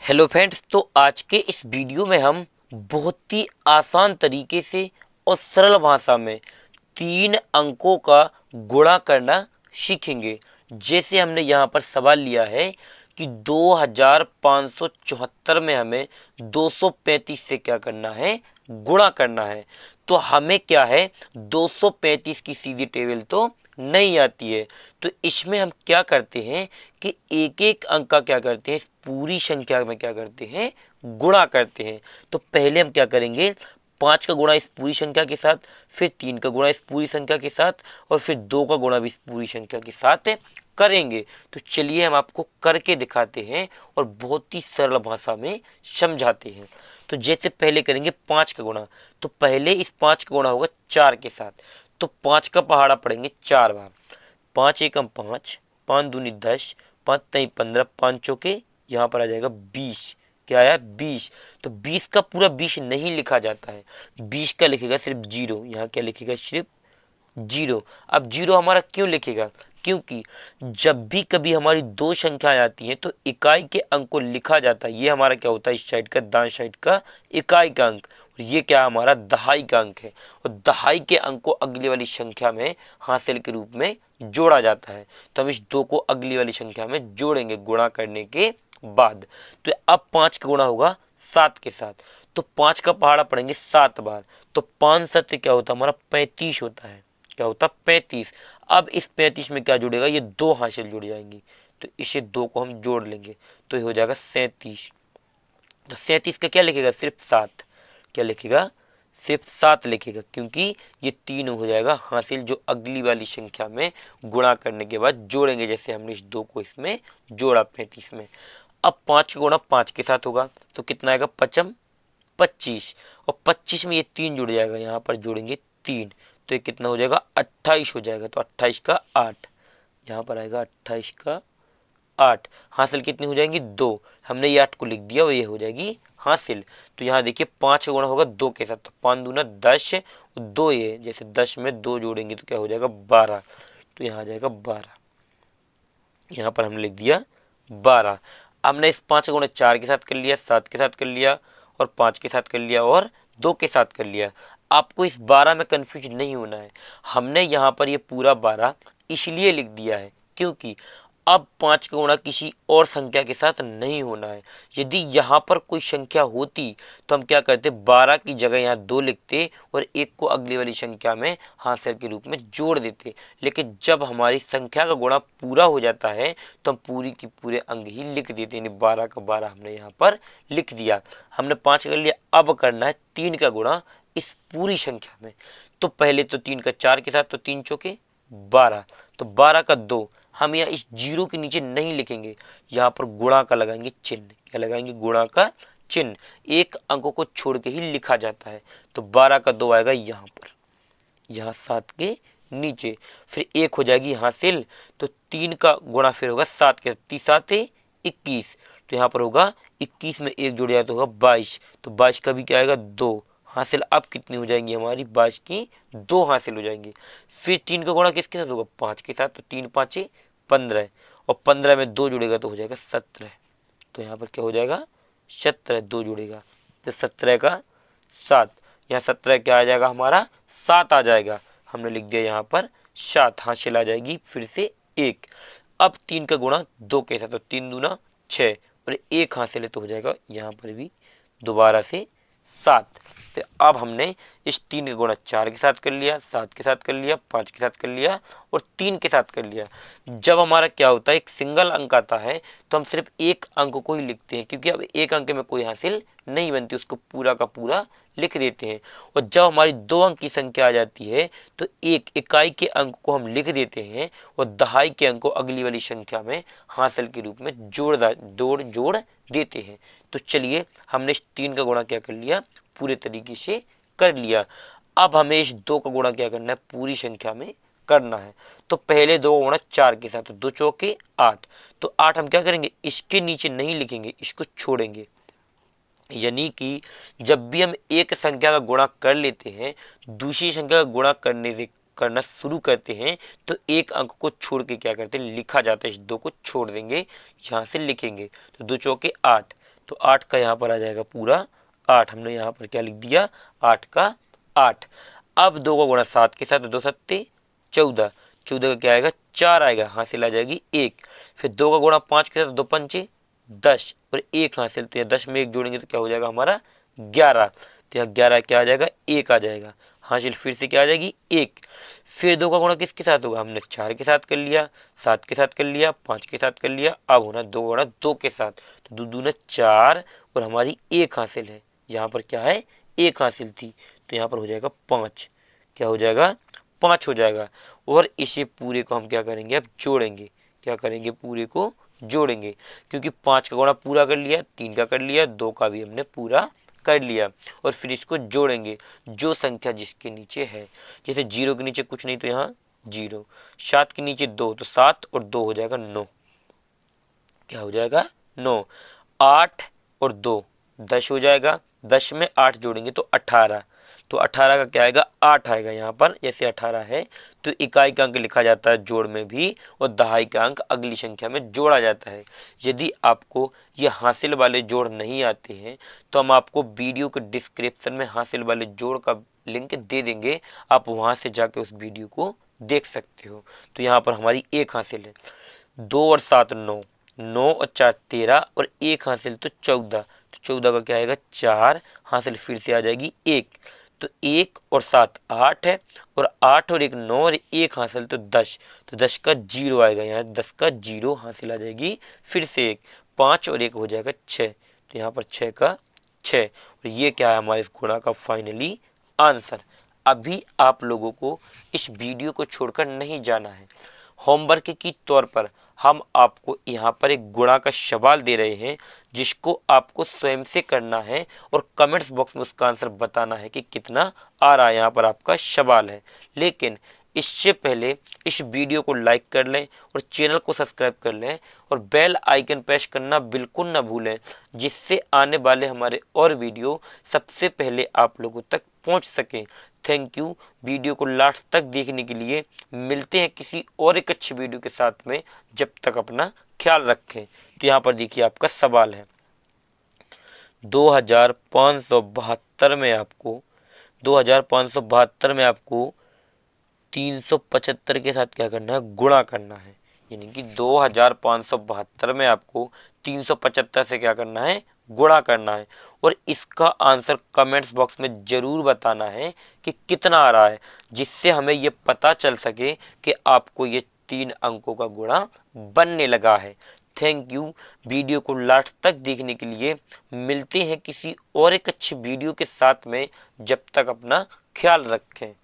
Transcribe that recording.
Hello friends, तो आज के इस वीडियो में हम बहुत ही आसान तरीके से और सरल भाषा में 3 अंकों का गुणा करना सीखेंगे। जैसे हमने यहाँ पर सवाल लिया है कि 2574 में हमें 235 से क्या करना है, गुणा करना है। तो हमें क्या है, 235 की सीधी टेबल तो नहीं आती है। तो इसमें हम क्या करते हैं कि एक एक अंक का क्या करते हैं, इस पूरी संख्या में क्या करते हैं, गुणा करते हैं। तो पहले हम क्या करेंगे, 5 का गुणा इस पूरी संख्या के साथ, फिर 3 का गुणा इस पूरी संख्या के साथ, और फिर 2 का गुणा भी इस पूरी संख्या के साथ करेंगे। तो चलिए हम आपको करके दिखाते हैं और बहुत ही सरल भाषा में समझाते हैं। तो जैसे पहले करेंगे 5 का गुणा, तो पहले इस 5 का गुणा होगा 4 के साथ। तो 5 का पहाड़ा पढ़ेंगे 4 बार। 5 एकम 5, 5 दूनी 10, 5 तई 15, 5 चौके यहाँ पर आ जाएगा 20। क्या आया, 20। तो 20 का पूरा 20 नहीं लिखा जाता है, 20 का लिखेगा सिर्फ 0। यहाँ क्या लिखेगा, सिर्फ 0। अब 0 हमारा क्यों लिखेगा, क्योंकि जब भी कभी हमारी दो संख्याएं आती हैं तो इकाई के अंक को लिखा जाता है। ये हमारा क्या होता है, इस साइड का, दाएं साइड का इकाई का अंक, और ये क्या हमारा दहाई का अंक है। और दहाई के अंक को अगली वाली संख्या में हासिल के रूप में जोड़ा जाता है। तो हम इस 2 को अगली वाली संख्या में जोड़ेंगे गुणा करने के बाद। तो अब 5 का गुणा होगा 7 के साथ। तो 5 का पहाड़ा पढ़ेंगे 7 बार। तो 5 7 क्या होता है हमारा, 35 होता है। क्या होता, 35। अब इस 35 में क्या जुड़ेगा, ये 2 हासिल जुड़ जाएंगी। तो इसे 2 को हम जोड़ लेंगे तो ये हो जाएगा 37। तो 37 का क्या लिखेगा, सिर्फ 7। क्या लिखेगा, सिर्फ 7 लिखेगा, क्योंकि ये 3 हो जाएगा हासिल, जो अगली वाली संख्या में गुणा करने के बाद जोड़ेंगे। जैसे हमने इस 2 को इसमें जोड़ा 35 में। अब 5 का गुणा 5 के साथ होगा तो कितना आएगा, 5 25, और 25 में ये 3 जुड़ जाएगा, यहाँ पर जोड़ेंगे 3। तो ये कितना हो जाएगा, 28 हो जाएगा। तो 28 का 8, यहाँ पर आएगा 28 का 8। हासिल कितनी हो जाएंगी, 2। हमने ये 8 को लिख दिया और ये हो जाएगी हासिल। तो यहाँ देखिए 5 का गुणा होगा 2 के साथ, तो 5 दूना 10, और 2 ये, जैसे 10 में 2 जोड़ेंगे तो क्या हो जाएगा, 12। तो यहाँ आ जाएगा 12, यहाँ पर हमने लिख दिया 12। हमने इस 5 का गुणा 4 के साथ कर लिया, 7 के साथ कर लिया, और 5 के साथ कर लिया, और 2 के साथ कर लिया। आपको इस 12 में कंफ्यूज नहीं होना है। हमने यहाँ पर ये पूरा 12 इसलिए लिख दिया है क्योंकि अब 5 का गुणा किसी और संख्या के साथ नहीं होना है। यदि यहाँ पर कोई संख्या होती तो हम क्या करते, 12 की जगह यहाँ 2 लिखते और 1 को अगली वाली संख्या में हासिल के रूप में जोड़ देते। लेकिन जब हमारी संख्या का गुणा पूरा हो जाता है तो हम पूरी की पूरे अंक ही लिख देते, यानी 12 का 12 हमने यहाँ पर लिख दिया। हमने 5 कर लिया, अब करना है 3 का गुणा इस पूरी संख्या में। तो पहले तो 3 का 4 के साथ, तो 3 चौके 12, तो 12 का 2। हम यहाँ इस 0 के नीचे नहीं लिखेंगे, यहाँ पर गुणा का लगाएंगे चिन्ह। क्या लगाएंगे, गुणा का चिन्ह। एक अंक को छोड़ के ही लिखा जाता है। तो 12 का 2 आएगा यहाँ पर, यहाँ 7 के नीचे, फिर 1 हो जाएगी हासिल। तो 3 का गुणा फिर होगा 7 के, 3 7 21। तो यहाँ पर होगा 21 में 1 जुड़ जाए तो होगा 22। तो 22 का भी क्या आएगा, 2 हासिल। अब कितनी हो जाएंगी हमारी, 22 की 2 हासिल हो जाएंगी। फिर 3 का गुणा किसके साथ होगा, 5 के साथ। तो 3 5 15, और 15 में 2 जुड़ेगा तो हो जाएगा 17। तो यहाँ पर क्या हो जाएगा, 17, 2 जुड़ेगा तो 17 का 7। यहाँ 17 क्या आ जाएगा हमारा, 7 आ जाएगा। हमने लिख दिया यहाँ पर 7, हासिल आ जाएगी फिर से 1। अब 3 का गुणा 2 के साथ, तो 3 दूना 6, और 1 हासिल है तो हो जाएगा यहाँ पर भी दोबारा से 7। तो अब हमने इस 3 का गुणा 4 के साथ कर लिया, 7 के साथ कर लिया, 5 के साथ कर लिया, और 3 के साथ कर लिया। जब हमारा क्या होता है, एक सिंगल अंक आता है तो हम सिर्फ एक अंक को ही लिखते हैं, क्योंकि अब एक अंक में कोई हासिल नहीं बनती, उसको पूरा का पूरा लिख देते हैं। और जब हमारी 2 अंक की संख्या आ जाती है तो एक इकाई के अंक को हम लिख देते हैं और दहाई के अंक को अगली वाली संख्या में हासिल के रूप में जोड़ देते हैं। तो चलिए हमने इस 3 का गुणा क्या कर लिया, पूरे तरीके से कर लिया। अब हमें इस 2 का गुणा क्या करना है, पूरी संख्या में करना है। तो पहले 2 का गुणा 4 के साथ, तो 2 चौके 8। तो 8 हम क्या करेंगे, इसके नीचे नहीं लिखेंगे, इसको छोड़ेंगे। यानी कि जब भी हम एक संख्या का गुणा कर लेते हैं, दूसरी संख्या का गुणा करना शुरू करते हैं तो एक अंक को छोड़ के क्या करते हैं, लिखा जाता है। इस 2 को छोड़ देंगे, यहाँ से लिखेंगे। तो 2 चौके 8, तो 8 का यहाँ पर आ जाएगा पूरा 8। हमने यहाँ पर क्या लिख दिया, 8 का 8। अब 2 का गुणा 7 के साथ, 2 सत्ते 14, 14 का क्या आएगा 4 आएगा, हासिल आ जाएगी 1। फिर 2 का गुणा 5 के साथ, 2 पंचे 10 और 1 हासिल, तो यहाँ 10 में 1 जोड़ेंगे तो क्या हो जाएगा हमारा 11। तो यहाँ 11 क्या आ जाएगा 1 आ जाएगा, हासिल फिर से क्या आ जाएगी 1। फिर 2 का गुणा किसके साथ होगा, हमने 4 के साथ कर लिया, 7 के साथ कर लिया, 5 के साथ कर लिया, अब होना 2 गुणा 2 के साथ, तो 2 दूना 4 और हमारी 1 हासिल है। यहाँ पर क्या है 1 हासिल थी, तो यहाँ पर हो जाएगा 5। क्या हो जाएगा 5 हो जाएगा। और इसे पूरे को हम क्या करेंगे, अब जोड़ेंगे। क्या करेंगे, पूरे को जोड़ेंगे, क्योंकि 5 का गुणा पूरा कर लिया, 3 का कर लिया, 2 का भी हमने पूरा कर लिया। और फिर इसको जोड़ेंगे जो संख्या जिसके नीचे है। जैसे 0 के नीचे कुछ नहीं तो यहाँ 0, 7 के नीचे 2 तो 7 और 2 हो जाएगा 9। क्या हो जाएगा 9। 8 और 2 10 हो जाएगा, 10 में 8 जोड़ेंगे तो 18, तो 18 का क्या आएगा 8 आएगा। यहाँ पर जैसे 18 है तो इकाई का अंक लिखा जाता है जोड़ में भी, और दहाई का अंक अगली संख्या में जोड़ा जाता है। यदि आपको ये हासिल वाले जोड़ नहीं आते हैं तो हम आपको वीडियो के डिस्क्रिप्शन में हासिल वाले जोड़ का लिंक दे देंगे, आप वहाँ से जाके उस वीडियो को देख सकते हो। तो यहाँ पर हमारी 1 हासिल है, 2 और 7 9, 9 और 4 13 और 1 हासिल तो 14, तो 14 का क्या आएगा 4, हासिल फिर से आ जाएगी 1। तो 1 और 7 8 है, और 8 और 1 9 और 1 हासिल तो 10, तो 10 का 0 आएगा, यहाँ 10 का 0 हासिल आ जाएगी फिर से 1। 5 और 1 हो जाएगा 6, तो यहाँ पर 6 का 6। और ये क्या है हमारे इस गुणा का फाइनली आंसर। अभी आप लोगों को इस वीडियो को छोड़कर नहीं जाना है। होमवर्क के तौर पर हम आपको यहाँ पर एक गुणा का सवाल दे रहे हैं, जिसको आपको स्वयं से करना है और कमेंट्स बॉक्स में उसका आंसर बताना है कि कितना आ रहा है। यहाँ पर आपका सवाल है, लेकिन इससे पहले इस वीडियो को लाइक कर लें और चैनल को सब्सक्राइब कर लें और बेल आइकन प्रेस करना बिल्कुल ना भूलें, जिससे आने वाले हमारे और वीडियो सबसे पहले आप लोगों तक पहुंच सकें। थैंक यू वीडियो को लास्ट तक देखने के लिए। मिलते हैं किसी और एक अच्छी वीडियो के साथ में, जब तक अपना ख्याल रखें। तो यहाँ पर देखिए आपका सवाल है 2572 में आपको 2572 में आपको 375 के साथ क्या करना है, गुणा करना है। यानी कि 2572 में आपको 375 से क्या करना है, गुणा करना है। और इसका आंसर कमेंट्स बॉक्स में ज़रूर बताना है कि कितना आ रहा है, जिससे हमें ये पता चल सके कि आपको ये 3 अंकों का गुणा बनने लगा है। थैंक यू वीडियो को लास्ट तक देखने के लिए। मिलते हैं किसी और एक अच्छी वीडियो के साथ में, जब तक अपना ख्याल रखें।